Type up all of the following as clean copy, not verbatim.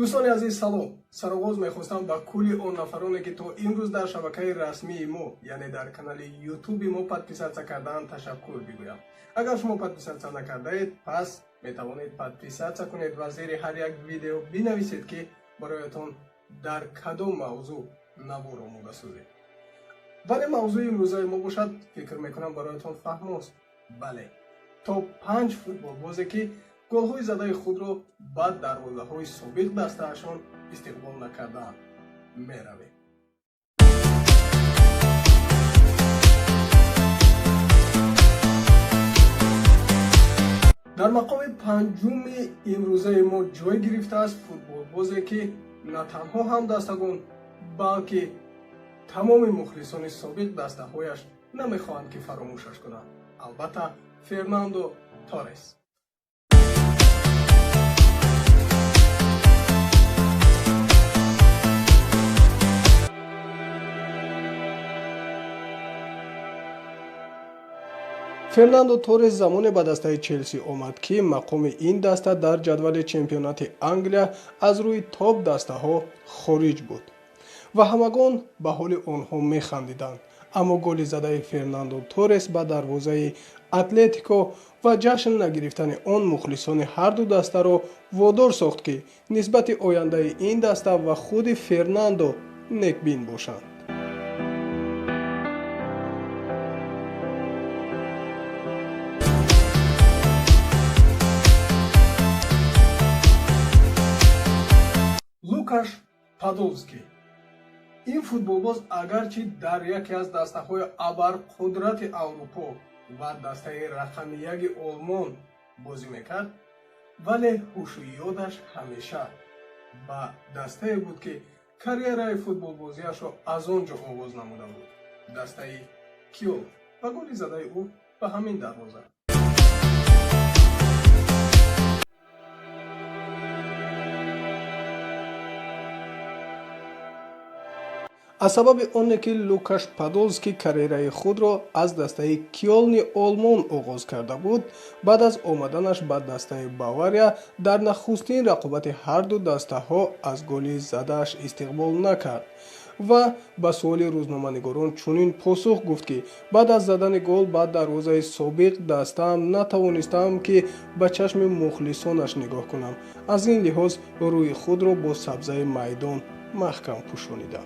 دوستان عزیز سلام. سرآغاز میخواستم با کلی اون نفرانی که تا امروز در شبکه رسمی ما یعنی در کانال یوتیوب ما پادپیساتسا کردن تشکر بگویم. اگر شما پادپیساتسا نکرده اید پس میتوانید پادپیساتسا کنید و زیر هر یک ویدیو بنویسید که برایتان در کدام موضوع نوار آماده سازید. ولی موضوع امروزه ما باشد فکر میکنم برایتان فهم است. بله، تا 5 فوتبال بازی که گل‌های زده خود را بعد دروازه‌های سابق دسته‌شان استقبال نکردند می‌رویم. در مقام پنجم امروزه ما جای گرفته است فوتبال بازی که نه تنها هم دستگان بلکه تمام مخلصان سابق دسته‌هایش نمی‌خواهند که فراموشش کنند. البته فرناندو تورس. فرناندو تورس زمان به دسته چلسی آمد که مقام این دسته در جدول چمپیونات انگلیا از روی تاپ دسته ها خارج بود و همگان به حال آنها می‌خندیدند. اما گل زده فرناندو تورس به دروازه اتلتیکو و جشن نگرفتن آن مخلصان هر دو دسته را وادار ساخت که نسبت آینده این دسته و خود فرناندو نیکبین باشند. لوکاش پادولسکی. این فوتبالباز اگرچه در یکی از دسته‌های ابرقدرت اروپا و دسته رقم 1 آلمان بازی میکرد ولی هوش و یادش همیشه به دسته بود که کاریرای فوتبال بازیش را از آنجا آغاز نموده بود، دسته کیل، و گل زده او به همین دروازه. از سبب آن که لوکاش پادولسکی کاریرای خود را از دسته کیلن آلمان آغاز کرده بود، بعد از آمدنش به دسته باواریا در نخستین رقابت هر دو دسته ها از گل زدهش استقبال نکرد و به سوال روزنامه‌نگاران چنین پاسخ گفت که بعد از زدن گل به دروازه سابق دستم نتوانستم که به چشم مخلصانش نگاه کنم. از این لحاظ روی خود را با سبزه میدان محکم پوشانیدم.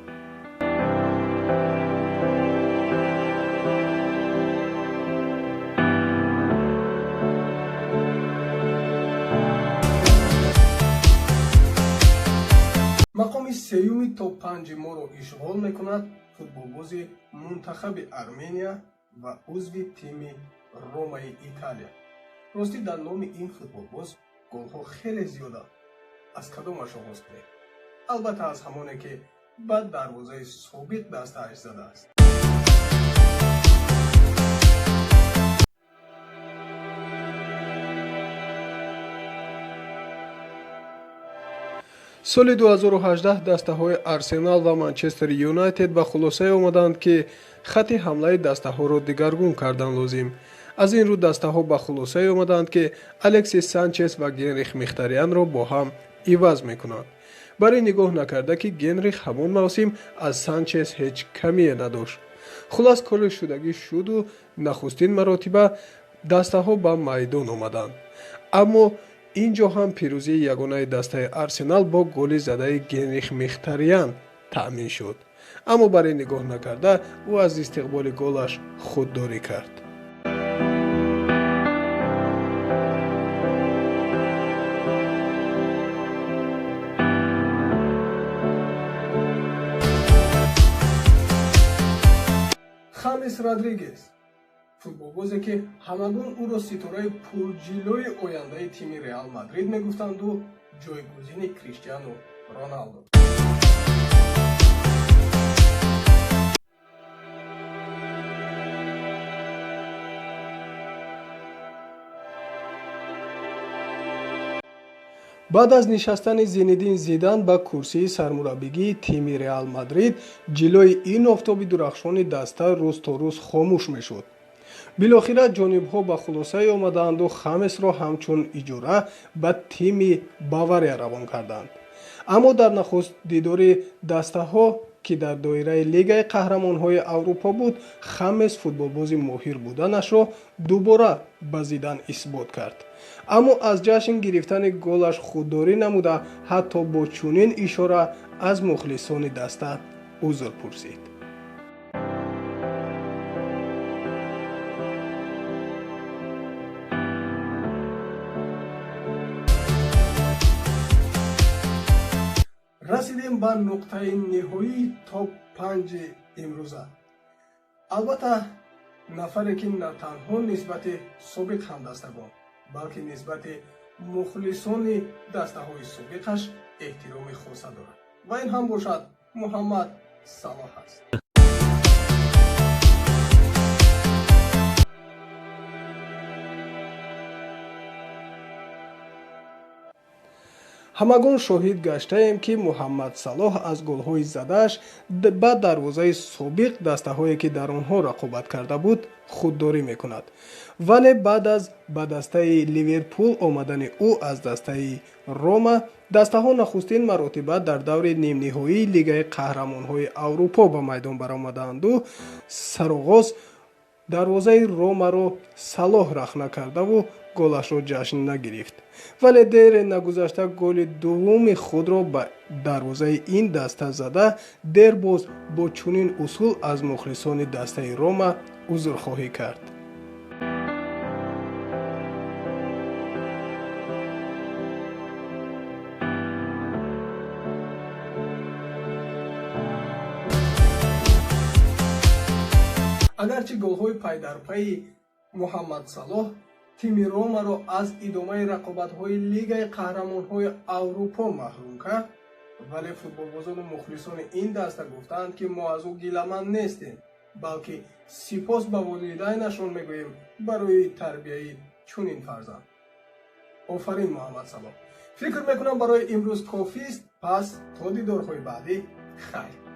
مقام سیومی تا 5 ما را اشغال میکند فوتبالباز منتخب ارمنیا و عضو تیم رومای ایتالیا. راستی در نام این فوتبالباز گل‌ها خیلی زیاده. از کدامش آغاز کنیم؟ البته از همانی که بعد دروازه سابق دسته‌اش زده است. سال 2018 دسته‌های ارسنال و منچستر یونایتد به خلاصه آمدند که خط حمله دسته‌ها را دگرگون کردن لازم. از این رو دسته‌ها به خلاصه آمدند که الکسیس سانچز و گنریخ مختاریان را با هم عوض می‌کنند. برای نگاه نکرده که گنریخ همون موسم از سانچز هیچ کمی نداشت. خلاص کار شدگی شد و نخستین مراتبه دسته‌ها به میدان آمدند. اما اینجا هم پیروزی یگانه دسته ارسنال با گل زده گنریخ مختاریان تأمین شد. اما برای نگاه نکرده او از استقبال گلش خودداری کرد. خامس رودریگز، فوتبالبازی که همگان او را ستاره پرجلوی آینده تیم ریال مادرید میگفتند و جایگزین کریستیانو رونالدو. بعد از نشستن زینedین زیدان به کرسی سرمربیگی تیم ریال مادرید، جلوی این آفتاب درخشان دسته روز تا روز خاموش میشد. بالاخره جانب‌ها به خلاصه آمدند و خامس را همچون اجاره به تیم باواریا روان کردند. аммо дар нахуст дидори дастаҳо ки дар доираи Лигаи Қаҳрамонҳои Аврупо буд, Хамес футболбози моҳир буданашро дубора ба Зидан исбот кард. Аммо аз ҷашн гирифтани голаш худдорӣ намуда, ҳатто бо чунин ишора аз мухлисони даста узр пурсид. расидем ба нуқтаи ниҳоии топ 5 имрӯза. албатта нафаре ки на танҳо нисбати собиқ ҳамдастагон, балки нисбати мухлисони дастаҳои собиқаш эҳтироми хоса дорад ва ин ҳам бошад Муҳаммад Салоҳ аст. ҳамагон шоҳид гаштаем ки Муҳаммад Салоҳ аз голҳои задааш ба дарвозаи собиқ дастаҳое ки дар онҳо рақобат карда буд худдорӣ мекунад. вале баъд аз ба дастаи Ливерпул омадани ӯ аз дастаи Рома, дастаҳо нахустин маротиба дар даври нимниҳоии Лигаи Қаҳрамонҳои Аврупо ба майдон баромаданду сароғоз дарвозаи Ромаро Салоҳ рахна кардаву голашро ҷашн нагирифт. вале дере нагузашта голи дуввуми худро ба дарвозаи ин даста зада, дер боз бо чунин усул аз мухлисони дастаи Рома узрхоҳӣ кард. агарчи голҳои пайдарпайи Муҳаммад Салоҳ тими Ромаро аз идомаи рақобатҳои Лигаи Қаҳрамонҳои Аврупо маҳрум кард, вале футболбозону мухлисони ин даста гуфтанд ки мо аз ӯ гиламанд нестем, балки сипос ба волидайнашон мегӯем барои тарбияи чунин фарзанд. офарин Муҳаммад Салоҳ. фикр мекунам барои имрӯз кофист. пас то дидорҳои баъдӣ хайр.